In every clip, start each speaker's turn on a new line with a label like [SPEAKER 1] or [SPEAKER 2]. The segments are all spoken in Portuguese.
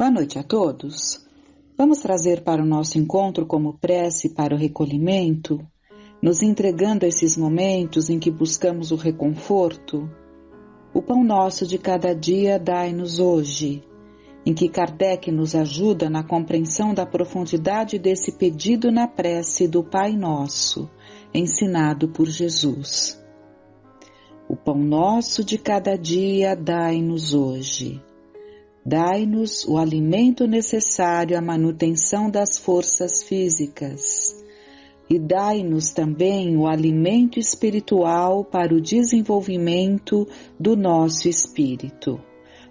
[SPEAKER 1] Boa noite a todos. Vamos trazer para o nosso encontro como prece para o recolhimento, nos entregando a esses momentos em que buscamos o reconforto. O pão nosso de cada dia dai-nos hoje, em que Kardec nos ajuda na compreensão da profundidade desse pedido na prece do Pai Nosso, ensinado por Jesus. O pão nosso de cada dia dai-nos hoje. Dai-nos o alimento necessário à manutenção das forças físicas e dai-nos também o alimento espiritual para o desenvolvimento do nosso espírito.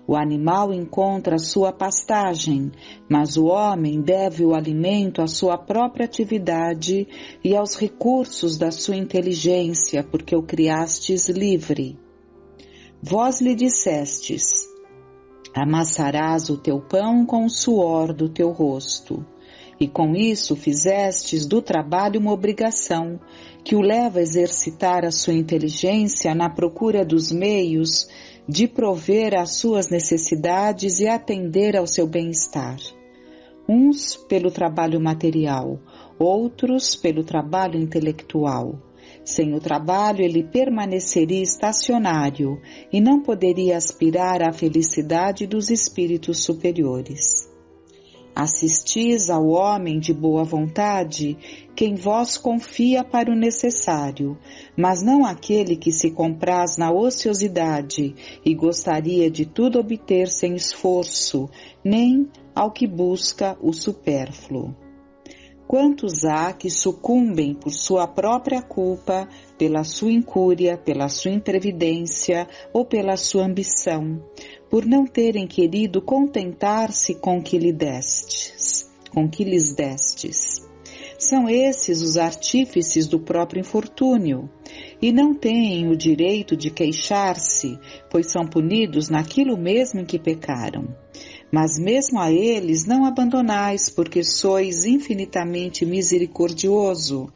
[SPEAKER 1] O animal encontra a sua pastagem, mas o homem deve o alimento à sua própria atividade e aos recursos da sua inteligência, porque o criastes livre. Vós lhe dissestes: amassarás o teu pão com o suor do teu rosto, e com isso fizestes do trabalho uma obrigação, que o leva a exercitar a sua inteligência na procura dos meios de prover às suas necessidades e atender ao seu bem-estar. Uns pelo trabalho material, outros pelo trabalho intelectual. Sem o trabalho ele permaneceria estacionário e não poderia aspirar à felicidade dos espíritos superiores. Assistis ao homem de boa vontade, que em vós confia para o necessário, mas não aquele que se compraz na ociosidade e gostaria de tudo obter sem esforço, nem ao que busca o supérfluo. Quantos há que sucumbem por sua própria culpa, pela sua incúria, pela sua imprevidência ou pela sua ambição, por não terem querido contentar-se com que lhes destes. São esses os artífices do próprio infortúnio, e não têm o direito de queixar-se, pois são punidos naquilo mesmo em que pecaram. Mas mesmo a eles não abandonais, porque sois infinitamente misericordioso,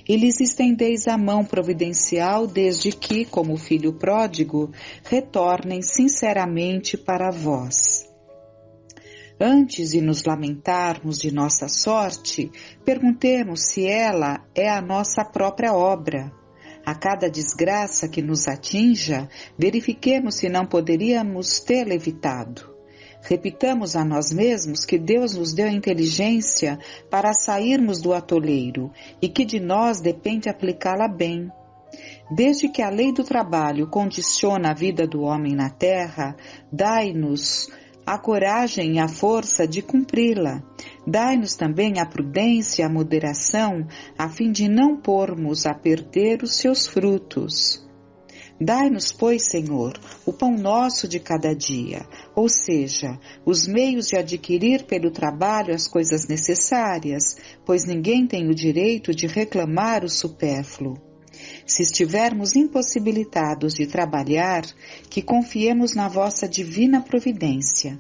[SPEAKER 1] e lhes estendeis a mão providencial desde que, como filho pródigo, retornem sinceramente para vós. Antes de nos lamentarmos de nossa sorte, perguntemos se ela é a nossa própria obra. A cada desgraça que nos atinja, verifiquemos se não poderíamos tê-la evitado. Repitamos a nós mesmos que Deus nos deu a inteligência para sairmos do atoleiro e que de nós depende aplicá-la bem. Desde que a lei do trabalho condiciona a vida do homem na terra, dai-nos a coragem e a força de cumpri-la. Dai-nos também a prudência e a moderação, a fim de não pormos a perder os seus frutos. Dai-nos, pois, Senhor, o pão nosso de cada dia, ou seja, os meios de adquirir pelo trabalho as coisas necessárias, pois ninguém tem o direito de reclamar o supérfluo. Se estivermos impossibilitados de trabalhar, que confiemos na vossa divina providência.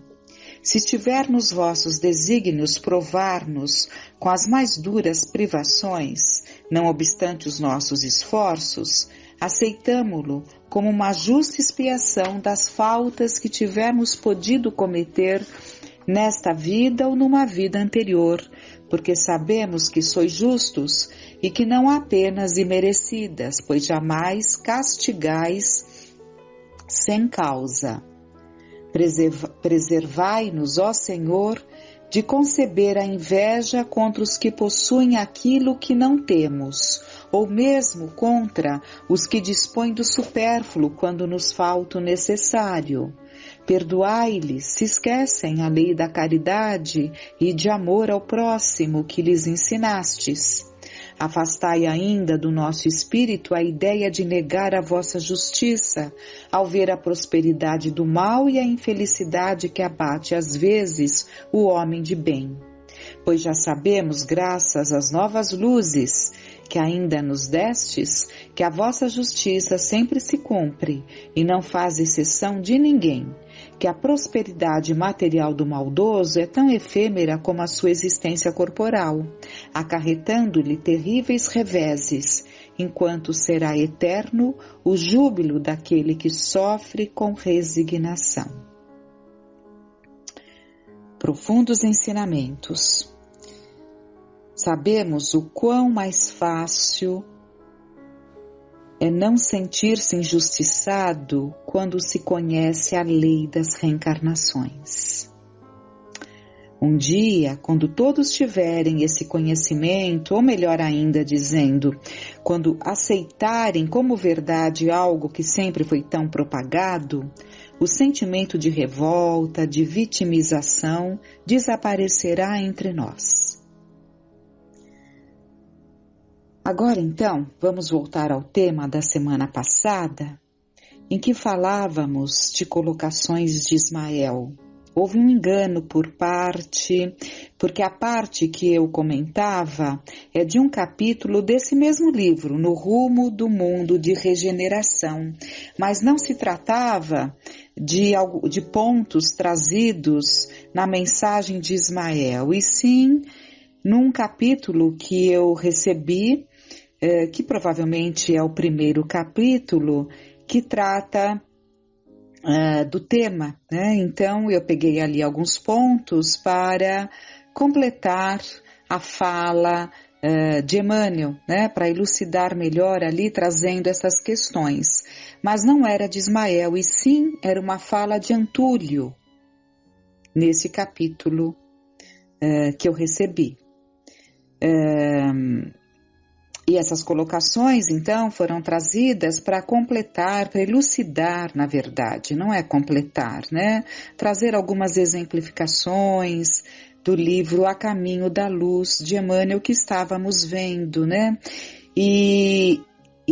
[SPEAKER 1] Se estiver nos vossos desígnios provar-nos com as mais duras privações, não obstante os nossos esforços, aceitamo-lo como uma justa expiação das faltas que tivermos podido cometer nesta vida ou numa vida anterior, porque sabemos que sois justos e que não apenas imerecidas, pois jamais castigais sem causa. Preservai-nos, ó Senhor, de conceber a inveja contra os que possuem aquilo que não temos, ou mesmo contra os que dispõem do supérfluo quando nos falta o necessário. Perdoai-lhes se esquecem a lei da caridade e de amor ao próximo que lhes ensinastes. Afastai ainda do nosso espírito a ideia de negar a vossa justiça, ao ver a prosperidade do mal e a infelicidade que abate às vezes o homem de bem. Pois já sabemos, graças às novas luzes que ainda nos destes, que a vossa justiça sempre se cumpre e não faz exceção de ninguém, que a prosperidade material do maldoso é tão efêmera como a sua existência corporal, acarretando-lhe terríveis reveses, enquanto será eterno o júbilo daquele que sofre com resignação. profundos ensinamentos. Sabemos o quão mais fácil é não sentir-se injustiçado quando se conhece a lei das reencarnações. Um dia, quando todos tiverem esse conhecimento, ou melhor ainda dizendo, quando aceitarem como verdade algo que sempre foi tão propagado, o sentimento de revolta, de vitimização desaparecerá entre nós. Agora então, vamos voltar ao tema da semana passada, em que falávamos de colocações de Ismael. Houve um engano porque a parte que eu comentava é de um capítulo desse mesmo livro, No Rumo do Mundo de Regeneração, mas não se tratava de pontos trazidos na mensagem de Ismael, e sim num capítulo que eu recebi, que provavelmente é o primeiro capítulo, que trata do tema, né? Então eu peguei ali alguns pontos para completar a fala de Emmanuel, né? Para elucidar melhor ali, trazendo essas questões. Mas não era de Ismael, e sim era uma fala de Antúlio, nesse capítulo que eu recebi. E essas colocações, então, foram trazidas para completar, para elucidar, na verdade, não é completar, né? Trazer algumas exemplificações do livro A Caminho da Luz, de Emmanuel, que estávamos vendo, né? E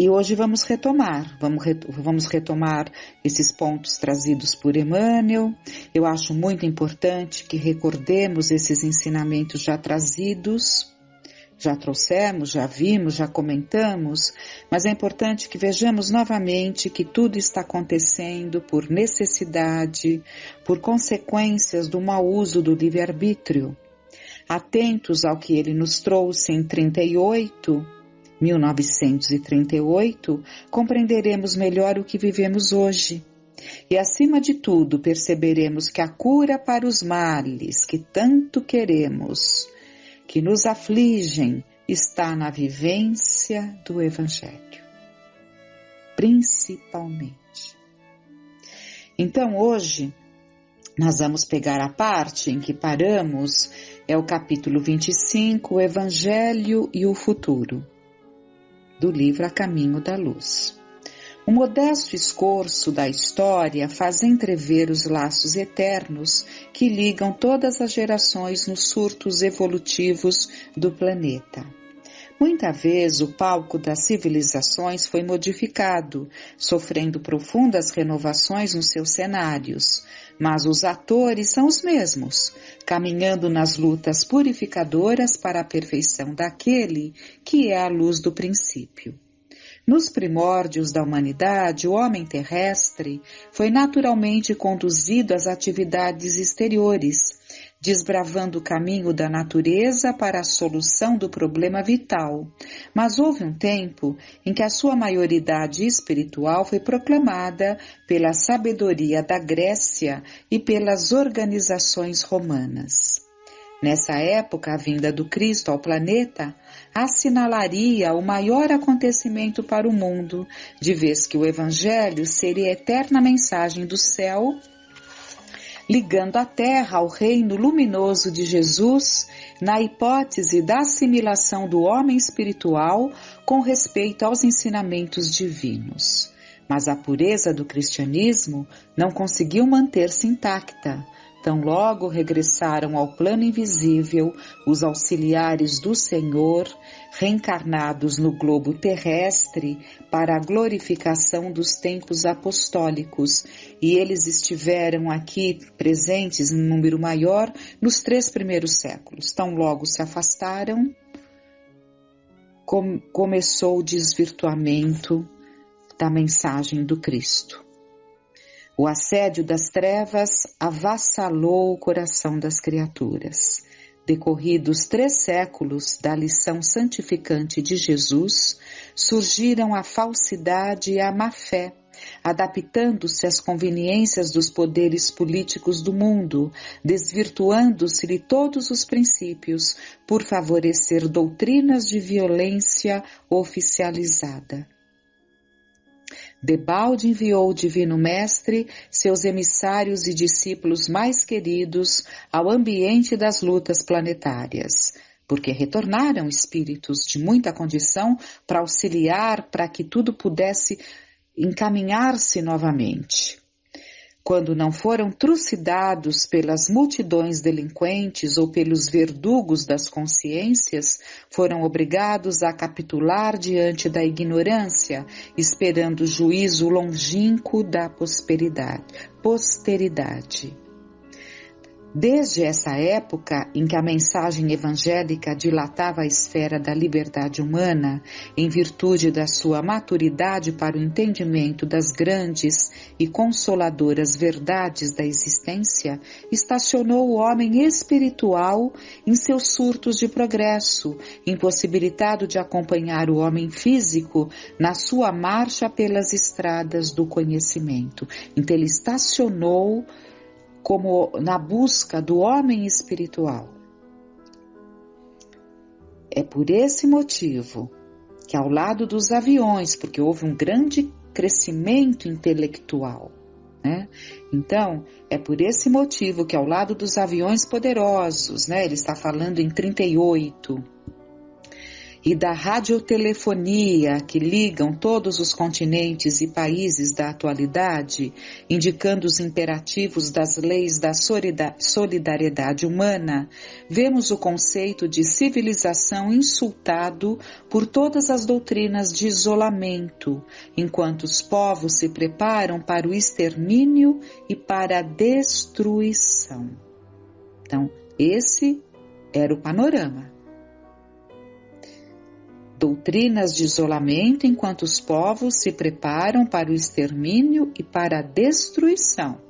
[SPEAKER 1] hoje vamos retomar esses pontos trazidos por Emmanuel. Eu acho muito importante que recordemos esses ensinamentos já trazidos. Já trouxemos, já vimos, já comentamos, mas é importante que vejamos novamente que tudo está acontecendo por necessidade, por consequências do mau uso do livre-arbítrio. Atentos ao que ele nos trouxe em 1938, compreenderemos melhor o que vivemos hoje. E, acima de tudo, perceberemos que a cura para os males que tanto queremos, que nos afligem, está na vivência do Evangelho, principalmente. Então hoje nós vamos pegar a parte em que paramos, é o capítulo 25, o Evangelho e o Futuro, do livro A Caminho da Luz. Um modesto escorço da história faz entrever os laços eternos que ligam todas as gerações nos surtos evolutivos do planeta. Muita vez o palco das civilizações foi modificado, sofrendo profundas renovações nos seus cenários, mas os atores são os mesmos, caminhando nas lutas purificadoras para a perfeição daquele que é a luz do princípio. Nos primórdios da humanidade, o homem terrestre foi naturalmente conduzido às atividades exteriores, desbravando o caminho da natureza para a solução do problema vital. Mas houve um tempo em que a sua maioridade espiritual foi proclamada pela sabedoria da Grécia e pelas organizações romanas. Nessa época, a vinda do Cristo ao planeta assinalaria o maior acontecimento para o mundo, de vez que o Evangelho seria a eterna mensagem do céu, ligando a terra ao reino luminoso de Jesus, na hipótese da assimilação do homem espiritual com respeito aos ensinamentos divinos. Mas a pureza do cristianismo não conseguiu manter-se intacta. Tão logo regressaram ao plano invisível os auxiliares do Senhor, reencarnados no globo terrestre para a glorificação dos tempos apostólicos, e eles estiveram aqui presentes em número maior nos 3 primeiros séculos. Tão logo se afastaram, começou o desvirtuamento da mensagem do Cristo. O assédio das trevas avassalou o coração das criaturas. Decorridos 3 séculos da lição santificante de Jesus, surgiram a falsidade e a má-fé, adaptando-se às conveniências dos poderes políticos do mundo, desvirtuando-se-lhe todos os princípios por favorecer doutrinas de violência oficializada. Debalde enviou o Divino Mestre seus emissários e discípulos mais queridos ao ambiente das lutas planetárias, porque retornaram espíritos de muita condição para auxiliar para que tudo pudesse encaminhar-se novamente. Quando não foram trucidados pelas multidões delinquentes ou pelos verdugos das consciências, foram obrigados a capitular diante da ignorância, esperando o juízo longínquo da posteridade. Desde essa época em que a mensagem evangélica dilatava a esfera da liberdade humana, em virtude da sua maturidade para o entendimento das grandes e consoladoras verdades da existência, estacionou o homem espiritual em seus surtos de progresso, impossibilitado de acompanhar o homem físico na sua marcha pelas estradas do conhecimento. Então ele estacionou como na busca do homem espiritual. É por esse motivo que ao lado dos aviões, porque houve um grande crescimento intelectual, né? Então, é por esse motivo que ao lado dos aviões poderosos, né? Ele está falando em 38, e da radiotelefonia que ligam todos os continentes e países da atualidade, indicando os imperativos das leis da solidariedade humana, vemos o conceito de civilização insultado por todas as doutrinas de isolamento, enquanto os povos se preparam para o extermínio e para a destruição. Então, esse era o panorama. Doutrinas de isolamento enquanto os povos se preparam para o extermínio e para a destruição,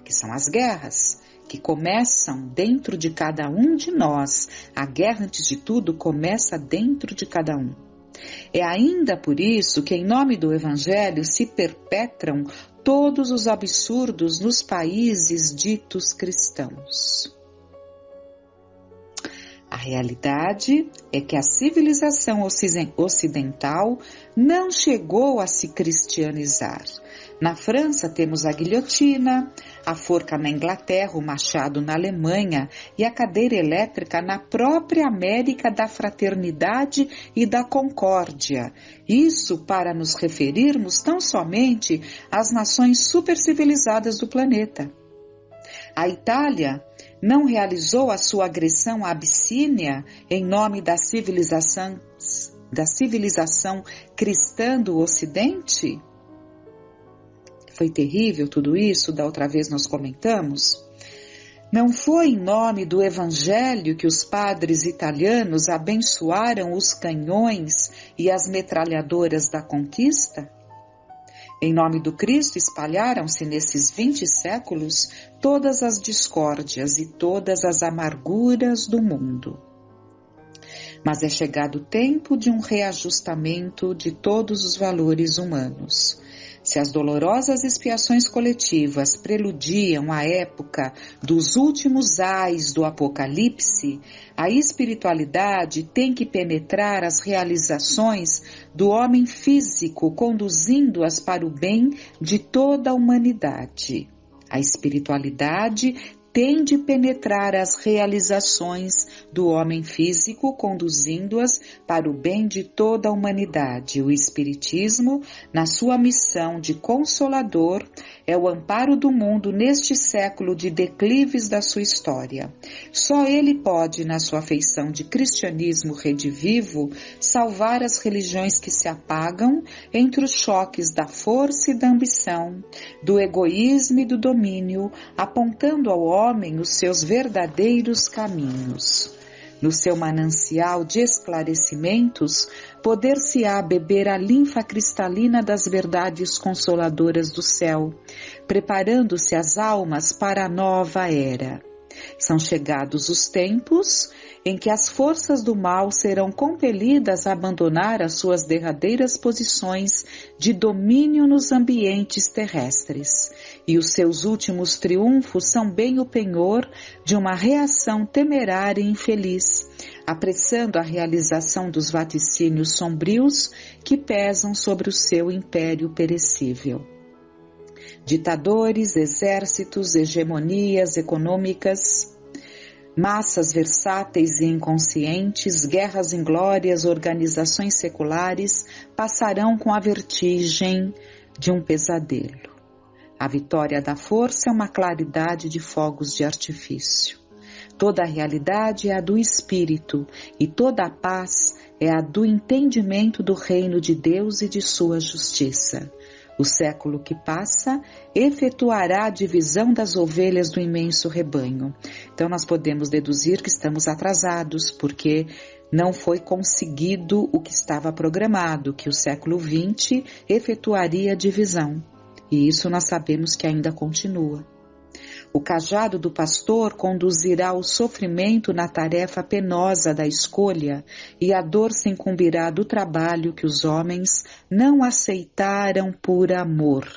[SPEAKER 1] que são as guerras, que começam dentro de cada um de nós. A guerra, antes de tudo, começa dentro de cada um. É ainda por isso que, em nome do Evangelho, se perpetram todos os absurdos nos países ditos cristãos. A realidade é que a civilização ocidental não chegou a se cristianizar. Na França temos a guilhotina, a forca na Inglaterra, o machado na Alemanha e a cadeira elétrica na própria América da fraternidade e da concórdia. Isso para nos referirmos tão somente às nações supercivilizadas do planeta. A Itália não realizou a sua agressão à Abissínia em nome da civilização cristã do Ocidente? Foi terrível tudo isso, da outra vez nós comentamos. Não foi em nome do Evangelho que os padres italianos abençoaram os canhões e as metralhadoras da conquista? Em nome do Cristo espalharam-se nesses 20 séculos todas as discórdias e todas as amarguras do mundo. Mas é chegado o tempo de um reajustamento de todos os valores humanos. Se as dolorosas expiações coletivas preludiam a época dos últimos ais do Apocalipse, a espiritualidade tem que penetrar as realizações do homem físico, conduzindo-as para o bem de toda a humanidade. A espiritualidade tem de penetrar as realizações do homem físico, conduzindo-as para o bem de toda a humanidade. O Espiritismo, na sua missão de consolador, é o amparo do mundo neste século de declives da sua história. Só ele pode, na sua feição de cristianismo redivivo, salvar as religiões que se apagam entre os choques da força e da ambição, do egoísmo e do domínio, apontando ao homem os seus verdadeiros caminhos. No seu manancial de esclarecimentos, poder-se-á beber a linfa cristalina das verdades consoladoras do céu, preparando-se as almas para a nova era. São chegados os tempos em que as forças do mal serão compelidas a abandonar as suas derradeiras posições de domínio nos ambientes terrestres, e os seus últimos triunfos são bem o penhor de uma reação temerária e infeliz, apressando a realização dos vaticínios sombrios que pesam sobre o seu império perecível. Ditadores, exércitos, hegemonias econômicas, massas versáteis e inconscientes, guerras inglórias, organizações seculares passarão com a vertigem de um pesadelo. A vitória da força é uma claridade de fogos de artifício. Toda a realidade é a do Espírito e toda a paz é a do entendimento do reino de Deus e de sua justiça. O século que passa efetuará a divisão das ovelhas do imenso rebanho. Então nós podemos deduzir que estamos atrasados, porque não foi conseguido o que estava programado, que o século XX efetuaria a divisão. E isso nós sabemos que ainda continua. O cajado do pastor conduzirá o sofrimento na tarefa penosa da escolha, e a dor se incumbirá do trabalho que os homens não aceitaram por amor.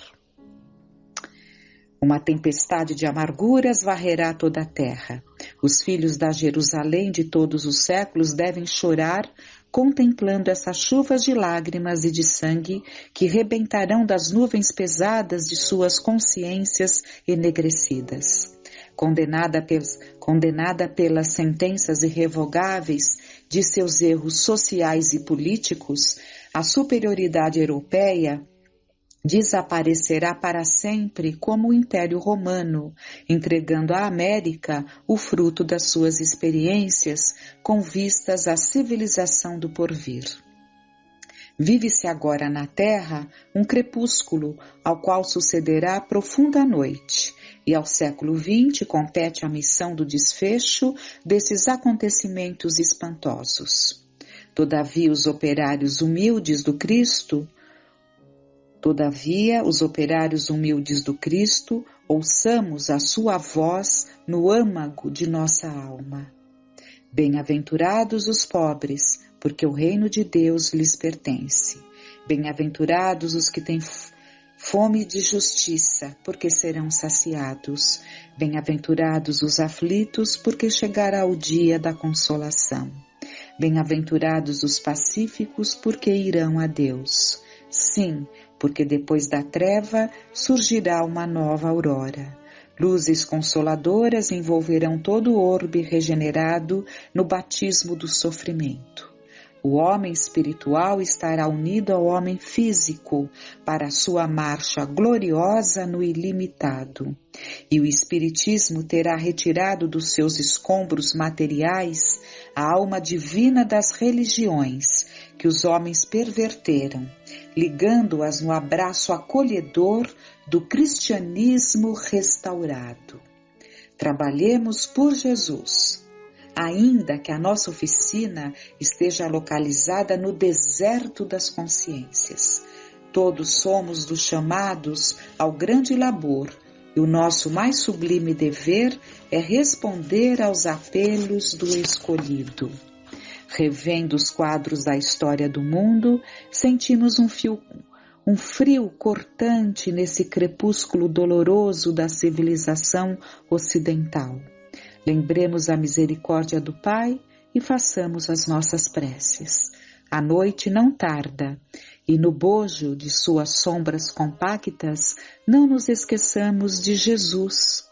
[SPEAKER 1] Uma tempestade de amarguras varrerá toda a terra. Os filhos da Jerusalém de todos os séculos devem chorar contemplando essas chuvas de lágrimas e de sangue que rebentarão das nuvens pesadas de suas consciências enegrecidas. Condenada pelas sentenças irrevogáveis de seus erros sociais e políticos, a superioridade europeia desaparecerá para sempre como o Império Romano, entregando à América o fruto das suas experiências com vistas à civilização do porvir. Vive-se agora na Terra um crepúsculo, ao qual sucederá a profunda noite, e ao século XX compete a missão do desfecho desses acontecimentos espantosos. Todavia, os operários humildes do Cristo, ouçamos a sua voz no âmago de nossa alma. Bem-aventurados os pobres, porque o reino de Deus lhes pertence. Bem-aventurados os que têm fome de justiça, porque serão saciados. Bem-aventurados os aflitos, porque chegará o dia da consolação. Bem-aventurados os pacíficos, porque irão a Deus. Sim, porque depois da treva surgirá uma nova aurora. Luzes consoladoras envolverão todo o orbe regenerado no batismo do sofrimento. O homem espiritual estará unido ao homem físico para a sua marcha gloriosa no ilimitado. E o Espiritismo terá retirado dos seus escombros materiais a alma divina das religiões que os homens perverteram, ligando-as no abraço acolhedor do cristianismo restaurado. Trabalhemos por Jesus, ainda que a nossa oficina esteja localizada no deserto das consciências. Todos somos dos chamados ao grande labor, e o nosso mais sublime dever é responder aos apelos do escolhido. Revendo os quadros da história do mundo, sentimos um frio cortante nesse crepúsculo doloroso da civilização ocidental. Lembremos a misericórdia do Pai e façamos as nossas preces. A noite não tarda, e no bojo de suas sombras compactas não nos esqueçamos de Jesus,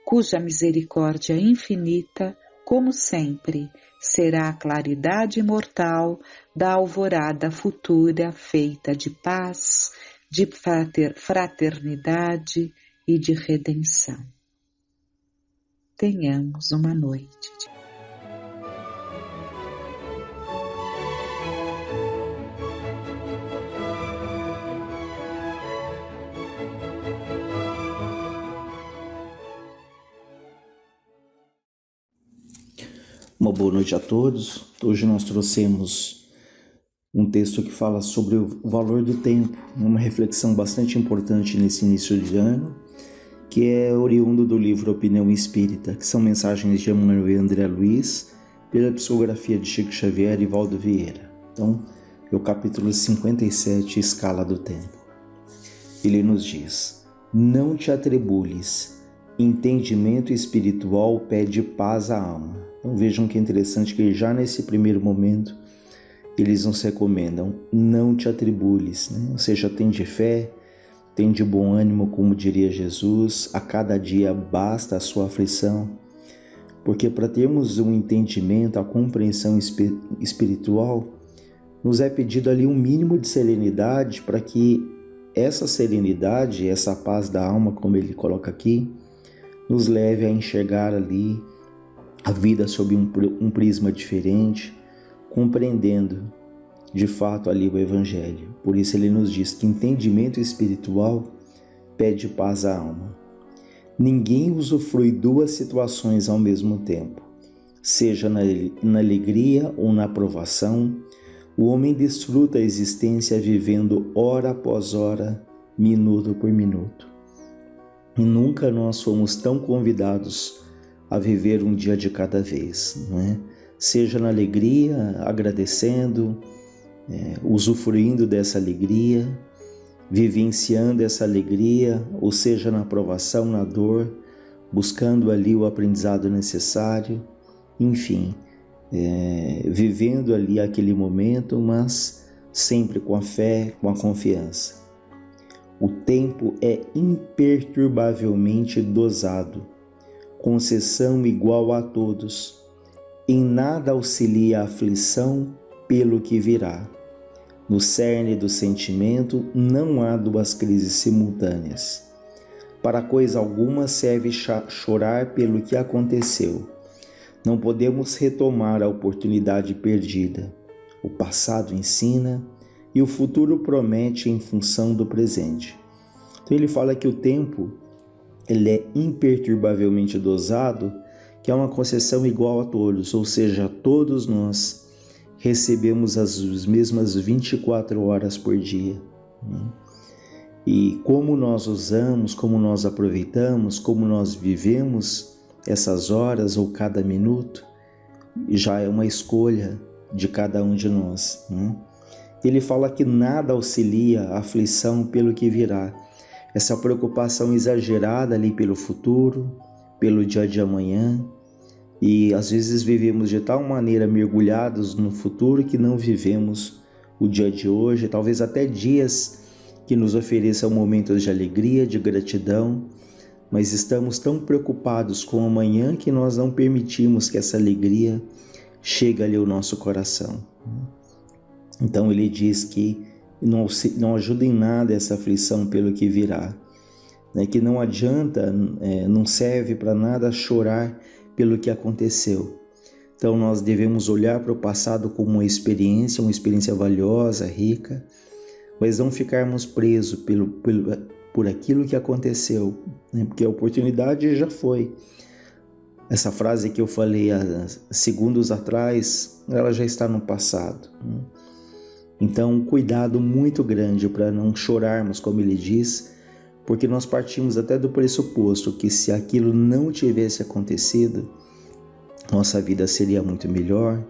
[SPEAKER 1] cuja misericórdia infinita, como sempre, será a claridade imortal da alvorada futura feita de paz, de fraternidade e de redenção. Tenhamos uma noite de
[SPEAKER 2] Uma boa noite a todos. Hoje nós trouxemos um texto que fala sobre o valor do tempo, uma reflexão bastante importante nesse início de ano. que é oriundo do livro Opinião Espírita, que são mensagens de Emmanuel André Luiz, pela psicografia de Chico Xavier e Valdo Vieira. Então, é o capítulo 57, Escala do Tempo. Ele nos diz: não te atribules, entendimento espiritual pede paz à alma. Então vejam que é interessante que já nesse primeiro momento eles nos recomendam: não te atribules, né? Ou seja, tem de fé, tem de bom ânimo, como diria Jesus, a cada dia basta a sua aflição, porque para termos um entendimento, a compreensão espiritual, nos é pedido ali um mínimo de serenidade para que essa serenidade, essa paz da alma, como ele coloca aqui, nos leve a enxergar ali a vida sob um prisma diferente, compreendendo de fato ali o Evangelho. Por isso ele nos diz que entendimento espiritual pede paz à alma. Ninguém usufrui duas situações ao mesmo tempo, seja na alegria ou na provação. O homem desfruta a existência vivendo hora após hora, minuto por minuto. E nunca nós fomos tão convidados a viver um dia de cada vez, não é? Seja na alegria, agradecendo, usufruindo dessa alegria, vivenciando essa alegria, ou seja na provação, na dor, buscando ali o aprendizado necessário, enfim, vivendo ali aquele momento, mas sempre com a fé, com a confiança. O tempo é imperturbavelmente dosado, concessão igual a todos, em nada auxilia a aflição pelo que virá. No cerne do sentimento não há duas crises simultâneas. Para coisa alguma serve chorar pelo que aconteceu. Não podemos retomar a oportunidade perdida. O passado ensina e o futuro promete em função do presente. Então ele fala que o tempo ele é imperturbavelmente dosado, que é uma concessão igual a todos, ou seja, todos nós recebemos as mesmas 24 horas por dia. E como nós usamos, como nós aproveitamos, como nós vivemos essas horas ou cada minuto, já é uma escolha de cada um de nós. Ele fala que nada auxilia a aflição pelo que virá. Essa preocupação exagerada ali pelo futuro, pelo dia de amanhã, e às vezes vivemos de tal maneira mergulhados no futuro que não vivemos o dia de hoje, talvez até dias que nos ofereçam momentos de alegria, de gratidão, mas estamos tão preocupados com o amanhã que nós não permitimos que essa alegria chegue ali ao nosso coração. Então ele diz que não ajuda em nada essa aflição pelo que virá, que não adianta, não serve para nada chorar pelo que aconteceu. Então nós devemos olhar para o passado como uma experiência valiosa, rica, mas não ficarmos presos por aquilo que aconteceu, porque a oportunidade já foi. Essa frase que eu falei há segundos atrás, ela já está no passado. Então, um cuidado muito grande para não chorarmos, como ele diz, porque nós partimos até do pressuposto que se aquilo não tivesse acontecido, nossa vida seria muito melhor,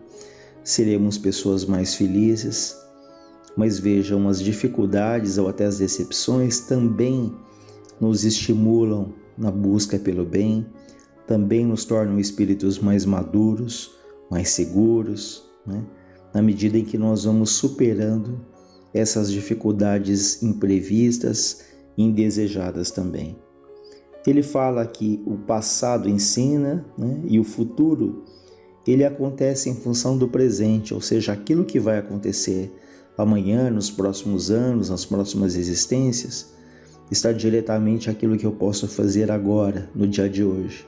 [SPEAKER 2] seríamos pessoas mais felizes. Mas vejam, as dificuldades ou até as decepções também nos estimulam na busca pelo bem, também nos tornam espíritos mais maduros, mais seguros, na medida em que nós vamos superando essas dificuldades imprevistas e indesejadas também. Ele fala que o passado ensina, e o futuro ele acontece em função do presente, ou seja, aquilo que vai acontecer amanhã, nos próximos anos, nas próximas existências, está diretamente aquilo que eu posso fazer agora, no dia de hoje.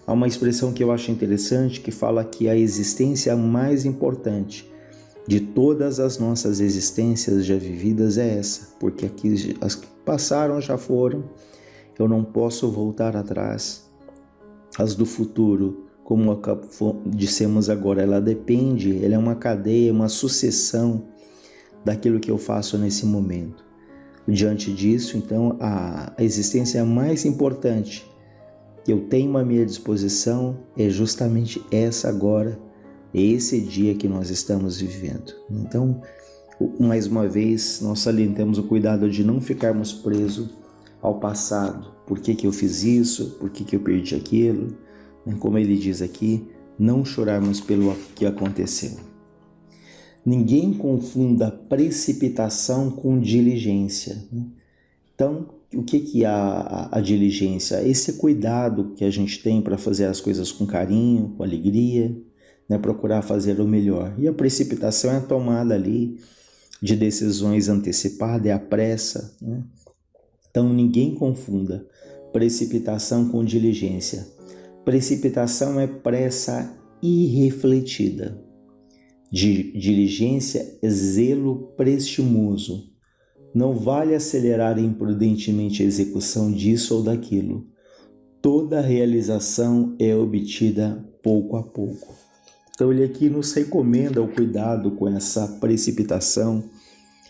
[SPEAKER 2] Há uma expressão que eu acho interessante que fala que a existência mais importante de todas as nossas existências já vividas é essa, porque aqui as que passaram já foram, eu não posso voltar atrás. As do futuro, como dissemos agora, ela é uma cadeia, uma sucessão daquilo que eu faço nesse momento. Diante disso, então, a existência mais importante que eu tenho à minha disposição é justamente essa agora, esse dia que nós estamos vivendo. Então, mais uma vez, nós salientamos o cuidado de não ficarmos presos ao passado. Por que eu fiz isso? Por que eu perdi aquilo? Como ele diz aqui, não chorarmos pelo que aconteceu. Ninguém confunda precipitação com diligência. Então, o que é a diligência? Esse cuidado que a gente tem para fazer as coisas com carinho, com alegria, procurar fazer o melhor. E a precipitação é a tomada ali de decisões antecipadas, é a pressa. Então, ninguém confunda precipitação com diligência. Precipitação é pressa irrefletida. Diligência é zelo prestimoso. Não vale acelerar imprudentemente a execução disso ou daquilo. Toda realização é obtida pouco a pouco. Então ele aqui nos recomenda o cuidado com essa precipitação,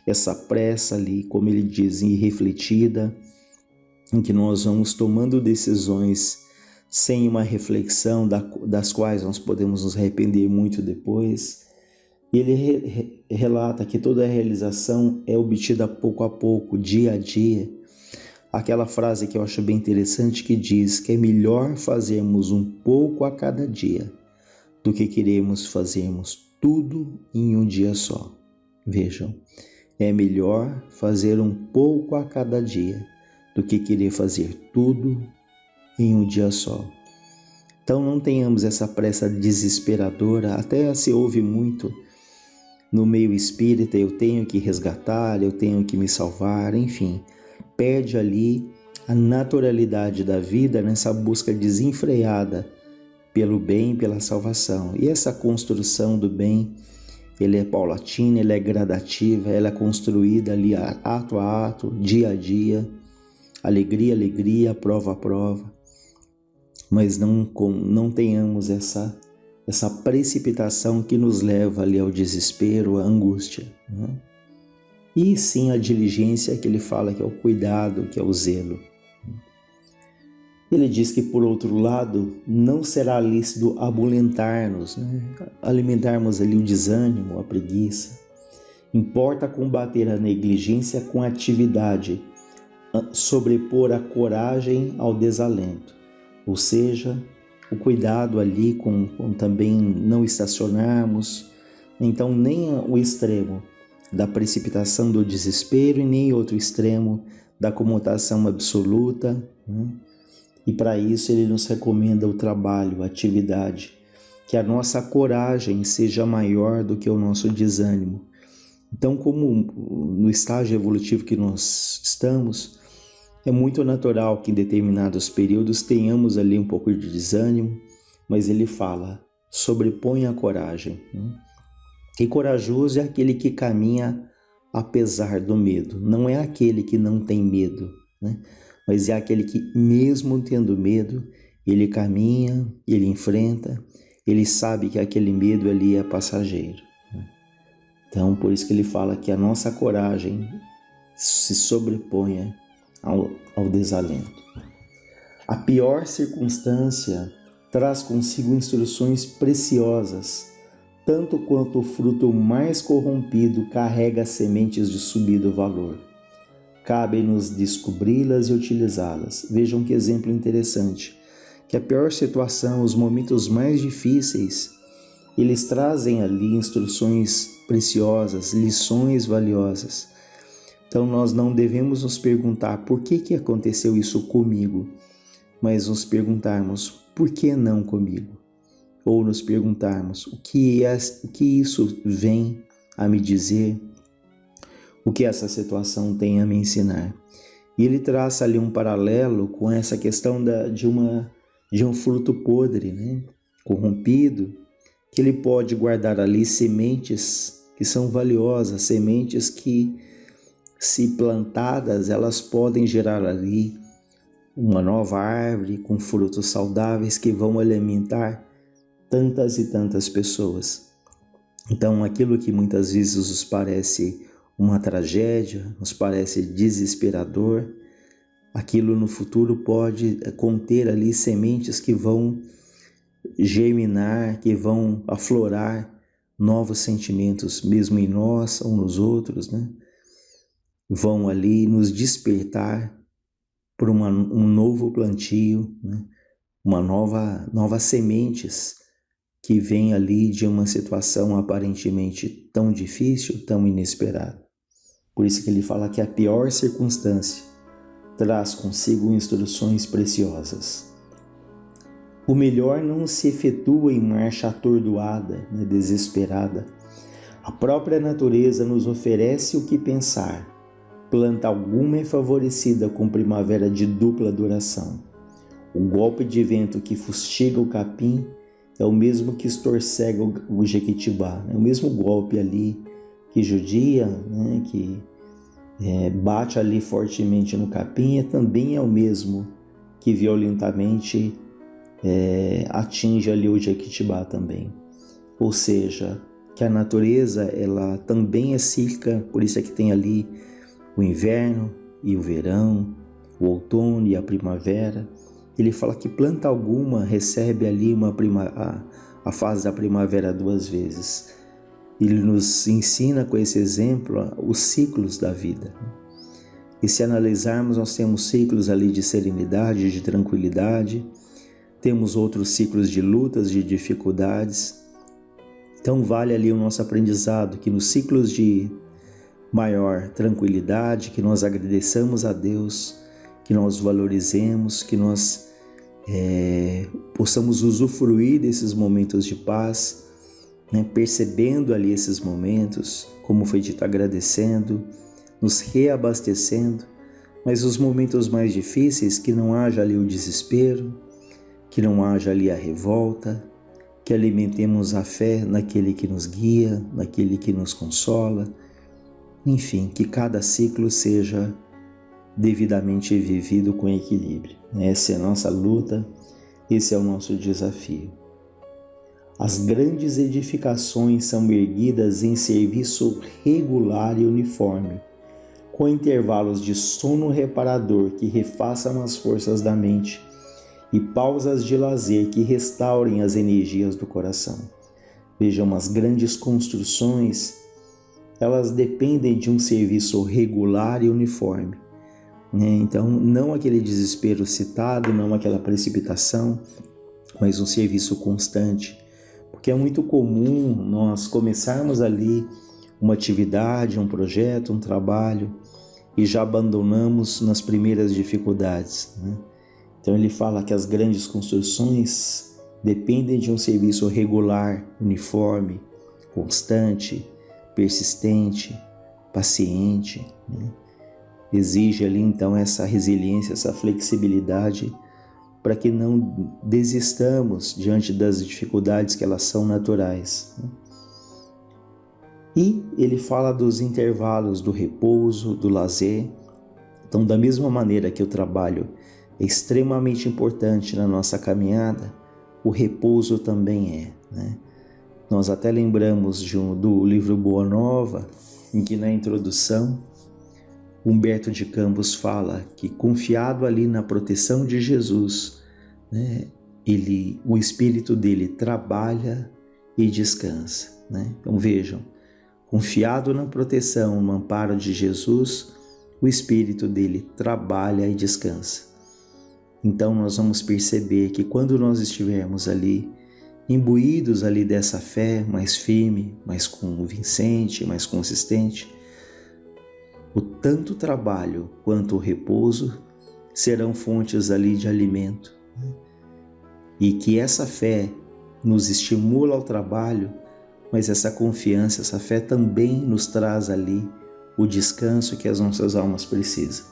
[SPEAKER 2] essa pressa ali, como ele diz, irrefletida, em que nós vamos tomando decisões sem uma reflexão das quais nós podemos nos arrepender muito depois. E ele relata que toda a realização é obtida pouco a pouco, dia a dia. Aquela frase que eu acho bem interessante que diz que é melhor fazermos um pouco a cada dia do que queremos fazermos tudo em um dia só. Vejam, é melhor fazer um pouco a cada dia do que querer fazer tudo em um dia só. Então não tenhamos essa pressa desesperadora, até se ouve muito no meio espírita, eu tenho que resgatar, eu tenho que me salvar, enfim, perde ali a naturalidade da vida nessa busca desenfreada pelo bem, pela salvação. E essa construção do bem, ela é paulatina, ela é gradativa, ela é construída ali ato a ato, dia a dia, alegria a alegria, prova a prova, mas não tenhamos essa precipitação que nos leva ali ao desespero, à angústia. E sim a diligência que ele fala, que é o cuidado, que é o zelo. Ele diz que, por outro lado, não será lícito abulentar-nos, alimentarmos ali o desânimo, a preguiça. Importa combater a negligência com atividade, sobrepor a coragem ao desalento, ou seja, o cuidado ali com também não estacionarmos, então nem o extremo da precipitação do desespero e nem outro extremo da comotação absoluta. E para isso ele nos recomenda o trabalho, a atividade, que a nossa coragem seja maior do que o nosso desânimo. Então, como no estágio evolutivo que nós estamos, é muito natural que em determinados períodos tenhamos ali um pouco de desânimo, mas ele fala, sobrepõe a coragem. E corajoso é aquele que caminha apesar do medo. Não é aquele que não tem medo, mas é aquele que, mesmo tendo medo, ele caminha, ele enfrenta, ele sabe que aquele medo ali é passageiro. Então, por isso que ele fala que a nossa coragem se sobreponha ao desalento. A pior circunstância traz consigo instruções preciosas, tanto quanto o fruto mais corrompido carrega sementes de subido valor. Cabe-nos descobri-las e utilizá-las. Vejam que exemplo interessante, que a pior situação, os momentos mais difíceis, eles trazem ali instruções preciosas, lições valiosas. Então nós não devemos nos perguntar por que aconteceu isso comigo, mas nos perguntarmos por que não comigo? Ou nos perguntarmos o que isso vem a me dizer, o que essa situação tem a me ensinar. E ele traça ali um paralelo com essa questão de um fruto podre, corrompido, que ele pode guardar ali sementes que são valiosas, sementes que, se plantadas, elas podem gerar ali uma nova árvore com frutos saudáveis que vão alimentar tantas e tantas pessoas. Então, aquilo que muitas vezes nos parece uma tragédia, nos parece desesperador, aquilo no futuro pode conter ali sementes que vão germinar, que vão aflorar novos sentimentos, mesmo em nós ou nos outros, né? Vão ali nos despertar para um novo plantio, né? Novas sementes que vêm ali de uma situação aparentemente tão difícil, tão inesperada. Por isso que ele fala que a pior circunstância traz consigo instruções preciosas. O melhor não se efetua em marcha atordoada, né, desesperada. A própria natureza nos oferece o que pensar. Planta alguma é favorecida com primavera de dupla duração. O golpe de vento que fustiga o capim é o mesmo que estorcega o jequitibá. É o mesmo golpe ali que judia, né, que bate ali fortemente no capim, também é o mesmo que violentamente atinge ali o jequitibá também. Ou seja, que a natureza ela também é cíclica, por isso é que tem ali o inverno e o verão, o outono e a primavera. Ele fala que planta alguma recebe ali a fase da primavera 2 vezes. Ele nos ensina com esse exemplo os ciclos da vida. E se analisarmos, nós temos ciclos ali de serenidade, de tranquilidade, temos outros ciclos de lutas, de dificuldades. Então vale ali o nosso aprendizado, que nos ciclos de maior tranquilidade, que nós agradeçamos a Deus, que nós valorizemos, que nós possamos usufruir desses momentos de paz, né, percebendo ali esses momentos, como foi dito, agradecendo, nos reabastecendo, mas os momentos mais difíceis, que não haja ali o desespero, que não haja ali a revolta, que alimentemos a fé naquele que nos guia, naquele que nos consola, enfim, que cada ciclo seja devidamente vivido com equilíbrio. Essa é a nossa luta, esse é o nosso desafio. As grandes edificações são erguidas em serviço regular e uniforme, com intervalos de sono reparador que refaçam as forças da mente e pausas de lazer que restaurem as energias do coração. Vejam, as grandes construções, elas dependem de um serviço regular e uniforme. Então, não aquele desespero citado, não aquela precipitação, mas um serviço constante. Porque é muito comum nós começarmos ali uma atividade, um projeto, um trabalho e já abandonamos nas primeiras dificuldades, né? Então ele fala que as grandes construções dependem de um serviço regular, uniforme, constante, persistente, paciente, né? Exige ali então essa resiliência, essa flexibilidade para que não desistamos diante das dificuldades que elas são naturais, né? E ele fala dos intervalos do repouso, do lazer. Então, da mesma maneira que o trabalho é extremamente importante na nossa caminhada, o repouso também é, né? Nós até lembramos do livro Boa Nova, em que na introdução Humberto de Campos fala que, confiado ali na proteção de Jesus, né, o espírito dele trabalha e descansa, né? Então vejam, confiado na proteção, no amparo de Jesus, o espírito dele trabalha e descansa. Então nós vamos perceber que quando nós estivermos ali, imbuídos ali dessa fé mais firme, mais convincente, mais consistente, o tanto trabalho quanto o repouso serão fontes ali de alimento. E que essa fé nos estimula ao trabalho, mas essa confiança, essa fé também nos traz ali o descanso que as nossas almas precisam.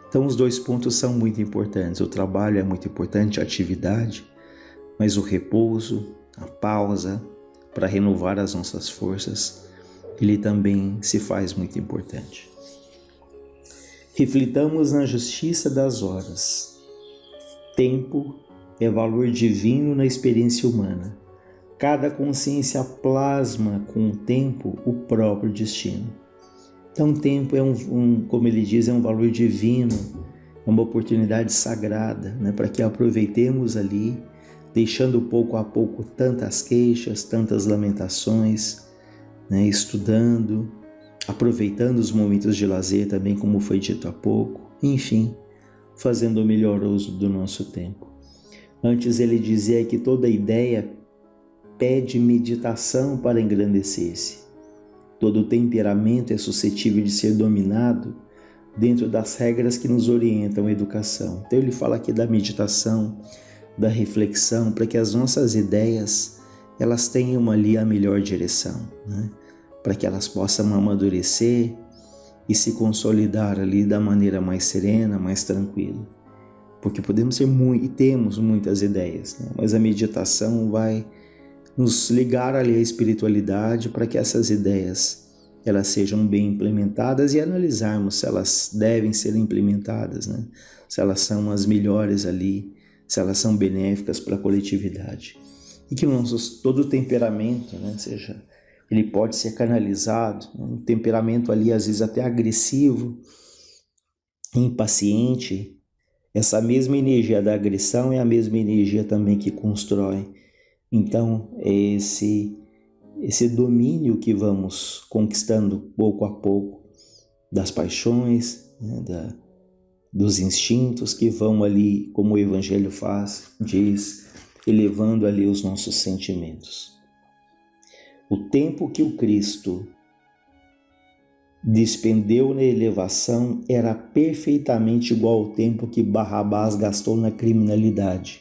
[SPEAKER 2] Então os dois pontos são muito importantes. O trabalho é muito importante, a atividade, mas o repouso, a pausa para renovar as nossas forças, ele também se faz muito importante. Reflitamos na justiça das horas. Tempo é valor divino na experiência humana. Cada consciência plasma com o tempo o próprio destino. Então o tempo é como ele diz, é um valor divino, é uma oportunidade sagrada, né, para que aproveitemos ali, deixando pouco a pouco tantas queixas, tantas lamentações, né, estudando, aproveitando os momentos de lazer também, como foi dito há pouco, enfim, fazendo o melhor uso do nosso tempo. Antes ele dizia que toda ideia pede meditação para engrandecer-se. Todo temperamento é suscetível de ser dominado dentro das regras que nos orientam a educação. Então ele fala aqui da meditação, da reflexão, para que as nossas ideias elas tenham ali a melhor direção, né? Para que elas possam amadurecer e se consolidar ali da maneira mais serena, mais tranquila. Porque podemos ser e temos muitas ideias, né? Mas a meditação vai nos ligar ali à espiritualidade para que essas ideias elas sejam bem implementadas e analisarmos se elas devem ser implementadas, né? Se elas são as melhores ali, se elas são benéficas para a coletividade. E que todo o temperamento, né, ele pode ser canalizado, né? Um temperamento ali às vezes até agressivo, impaciente. Essa mesma energia da agressão é a mesma energia também que constrói. Então, é esse domínio que vamos conquistando pouco a pouco das paixões, né, dos instintos que vão ali, como o Evangelho diz, elevando ali os nossos sentimentos. O tempo que o Cristo despendeu na elevação era perfeitamente igual ao tempo que Barrabás gastou na criminalidade.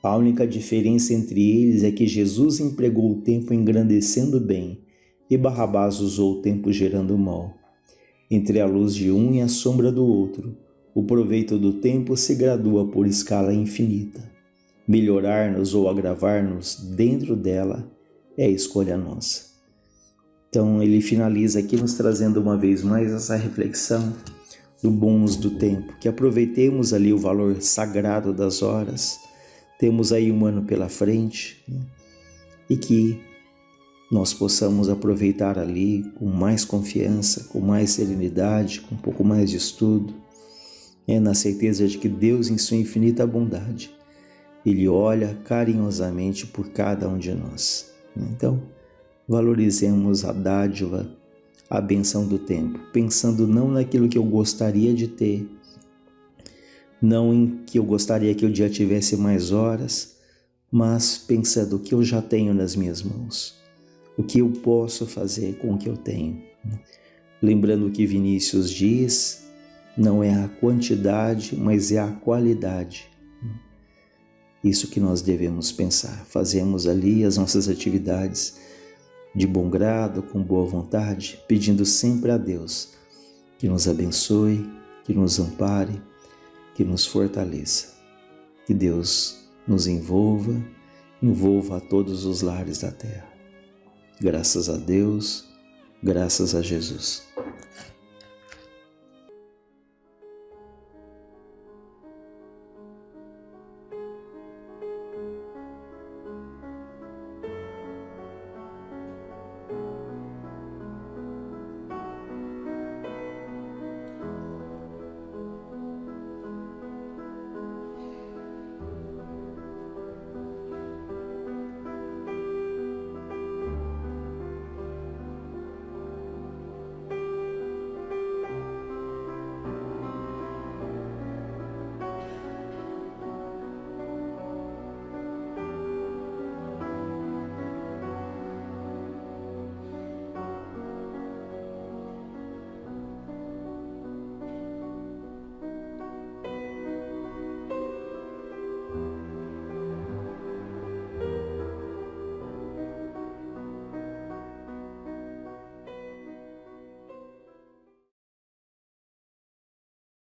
[SPEAKER 2] A única diferença entre eles é que Jesus empregou o tempo engrandecendo o bem e Barrabás usou o tempo gerando o mal. Entre a luz de um e a sombra do outro, o proveito do tempo se gradua por escala infinita. Melhorar-nos ou agravar-nos dentro dela é a escolha nossa. Então ele finaliza aqui nos trazendo uma vez mais essa reflexão do bom uso do tempo, que aproveitemos ali o valor sagrado das horas. Temos aí um ano pela frente, né? E que nós possamos aproveitar ali com mais confiança, com mais serenidade, com um pouco mais de estudo, na certeza de que Deus, em sua infinita bondade, Ele olha carinhosamente por cada um de nós. Então, valorizemos a dádiva, a benção do tempo, pensando não naquilo que eu gostaria de ter, não em que eu gostaria que o dia tivesse mais horas, mas pensando o que eu já tenho nas minhas mãos, o que eu posso fazer com o que eu tenho. Lembrando o que Vinícius diz, não é a quantidade, mas é a qualidade. Isso que nós devemos pensar. Fazemos ali as nossas atividades de bom grado, com boa vontade, pedindo sempre a Deus que nos abençoe, que nos ampare, que nos fortaleça. Que Deus nos envolva a todos os lares da terra. Graças a Deus, graças a Jesus.